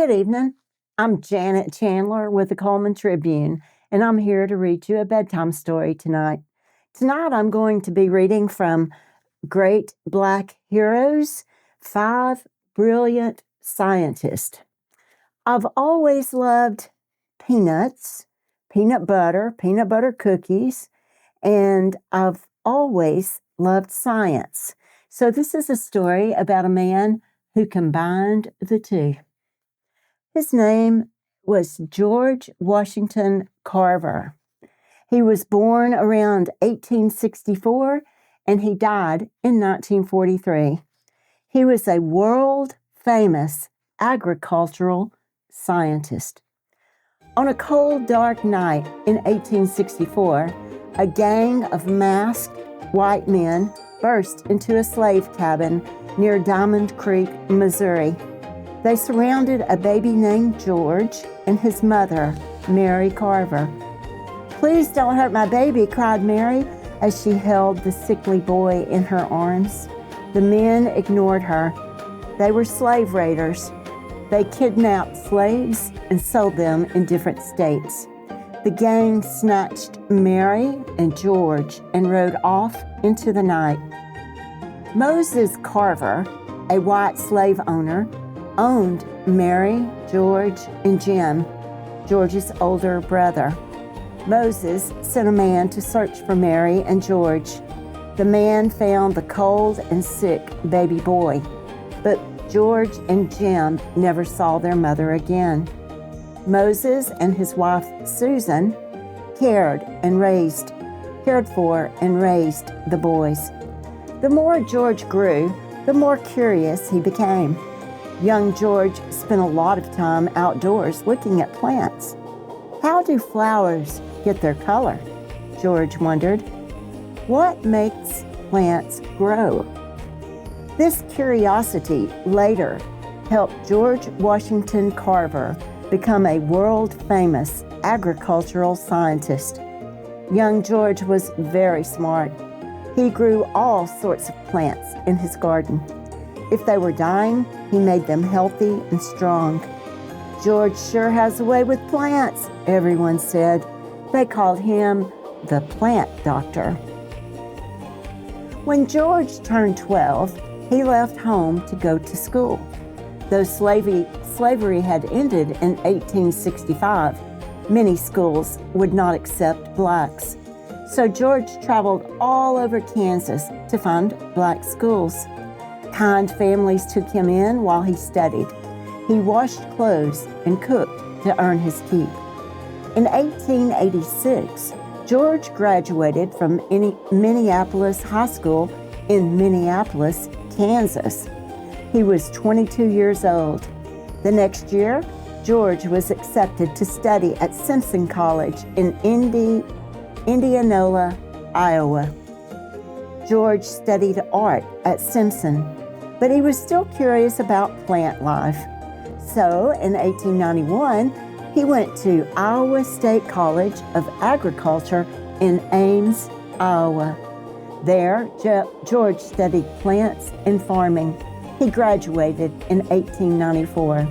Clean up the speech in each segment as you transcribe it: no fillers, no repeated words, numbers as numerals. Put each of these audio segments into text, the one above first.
Good evening. I'm Janet Chandler with the Cullman Tribune, and I'm here to read you a bedtime story tonight. Tonight I'm going to be reading from Great Black Heroes, 5 Brilliant Scientists. I've always loved peanuts, peanut butter cookies, and I've always loved science. So this is a story about a man who combined the two. His name was George Washington Carver. He was born around 1864 and he died in 1943. He was a world-famous agricultural scientist. On a cold, dark night in 1864, a gang of masked white men burst into a slave cabin near Diamond Creek, Missouri. They surrounded a baby named George and his mother, Mary Carver. "Please don't hurt my baby," cried Mary as she held the sickly boy in her arms. The men ignored her. They were slave raiders. They kidnapped slaves and sold them in different states. The gang snatched Mary and George and rode off into the night. Moses Carver, a white slave owner, owned Mary, George, and Jim, George's older brother. Moses sent a man to search for Mary and George. The man found the cold and sick baby boy, but George and Jim never saw their mother again. Moses and his wife Susan cared for and raised the boys. The more George grew, the more curious he became. Young George spent a lot of time outdoors looking at plants. How do flowers get their color? George wondered. What makes plants grow? This curiosity later helped George Washington Carver become a world-famous agricultural scientist. Young George was very smart. He grew all sorts of plants in his garden. If they were dying, he made them healthy and strong. "George sure has a way with plants," everyone said. They called him the plant doctor. When George turned 12, he left home to go to school. Though slavery had ended in 1865, many schools would not accept blacks. So George traveled all over Kansas to find black schools. Kind families took him in while he studied. He washed clothes and cooked to earn his keep. In 1886, George graduated from Minneapolis High School in Minneapolis, Kansas. He was 22 years old. The next year, George was accepted to study at Simpson College in Indianola, Iowa. George studied art at Simpson, but he was still curious about plant life. So in 1891, he went to Iowa State College of Agriculture in Ames, Iowa. There, George studied plants and farming. He graduated in 1894.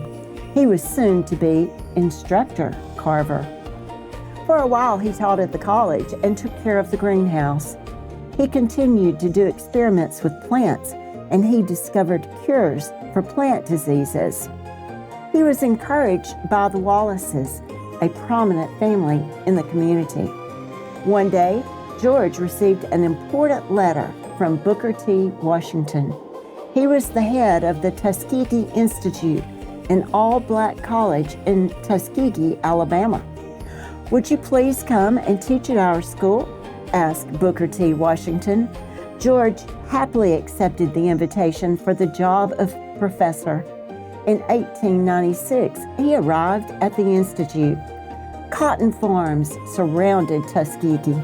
He was soon to be Instructor Carver. For a while, he taught at the college and took care of the greenhouse. He continued to do experiments with plants, and he discovered cures for plant diseases. He was encouraged by the Wallaces, a prominent family in the community. One day, George received an important letter from Booker T. Washington. He was the head of the Tuskegee Institute, an all-black college in Tuskegee, Alabama. "Would you please come and teach at our school?" asked Booker T. Washington. George happily accepted the invitation for the job of professor. In 1896, he arrived at the Institute. Cotton farms surrounded Tuskegee.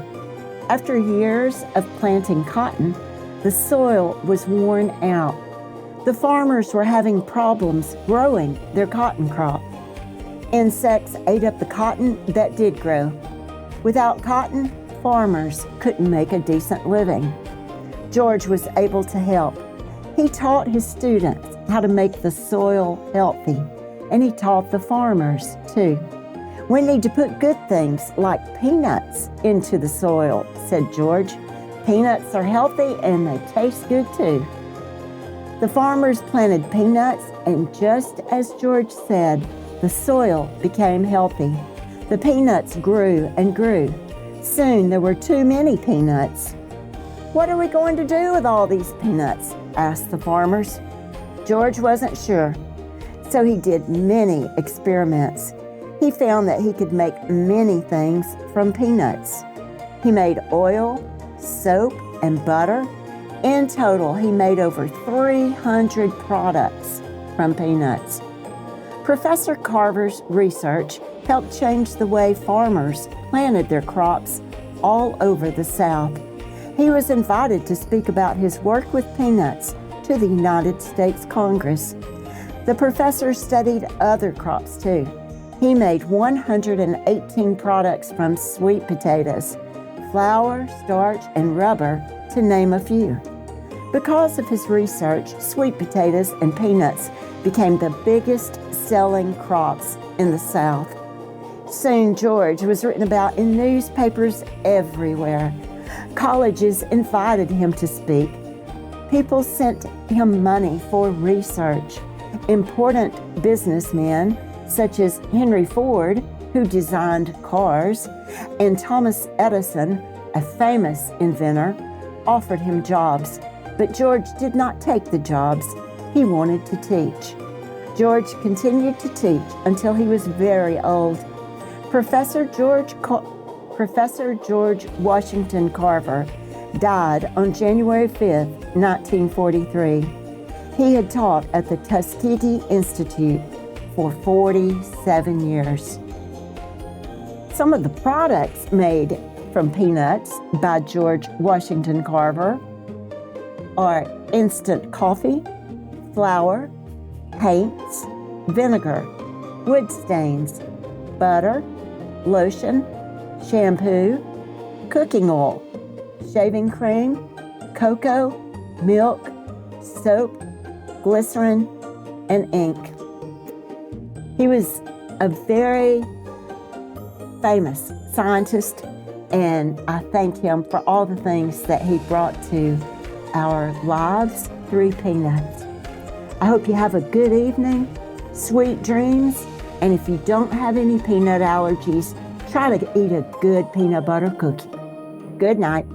After years of planting cotton, the soil was worn out. The farmers were having problems growing their cotton crop. Insects ate up the cotton that did grow. Without cotton, farmers couldn't make a decent living. George was able to help. He taught his students how to make the soil healthy and he taught the farmers too. "We need to put good things like peanuts into the soil," said George. "Peanuts are healthy and they taste good too." The farmers planted peanuts, and just as George said, the soil became healthy. The peanuts grew and grew. Soon there were too many peanuts. "What are we going to do with all these peanuts?" asked the farmers. George wasn't sure, so he did many experiments. He found that he could make many things from peanuts. He made oil, soap, and butter. In total, he made over 300 products from peanuts. Professor Carver's research helped change the way farmers planted their crops all over the South. He was invited to speak about his work with peanuts to the United States Congress. The professor studied other crops too. He made 118 products from sweet potatoes, flour, starch, and rubber, to name a few. Because of his research, sweet potatoes and peanuts became the biggest selling crops in the South. Soon George was written about in newspapers everywhere. Colleges invited him to speak. People sent him money for research. Important businessmen, such as Henry Ford, who designed cars, and Thomas Edison, a famous inventor, offered him jobs. But George did not take the jobs. He wanted to teach. George continued to teach until he was very old. Professor George Washington Carver died on January 5, 1943. He had taught at the Tuskegee Institute for 47 years. Some of the products made from peanuts by George Washington Carver are instant coffee, flour, paints, vinegar, wood stains, butter, lotion, shampoo, cooking oil, shaving cream, cocoa, milk, soap, glycerin, and ink. He was a very famous scientist, and I thank him for all the things that he brought to our lives through peanuts. I hope you have a good evening, sweet dreams, and if you don't have any peanut allergies, try to eat a good peanut butter cookie. Good night.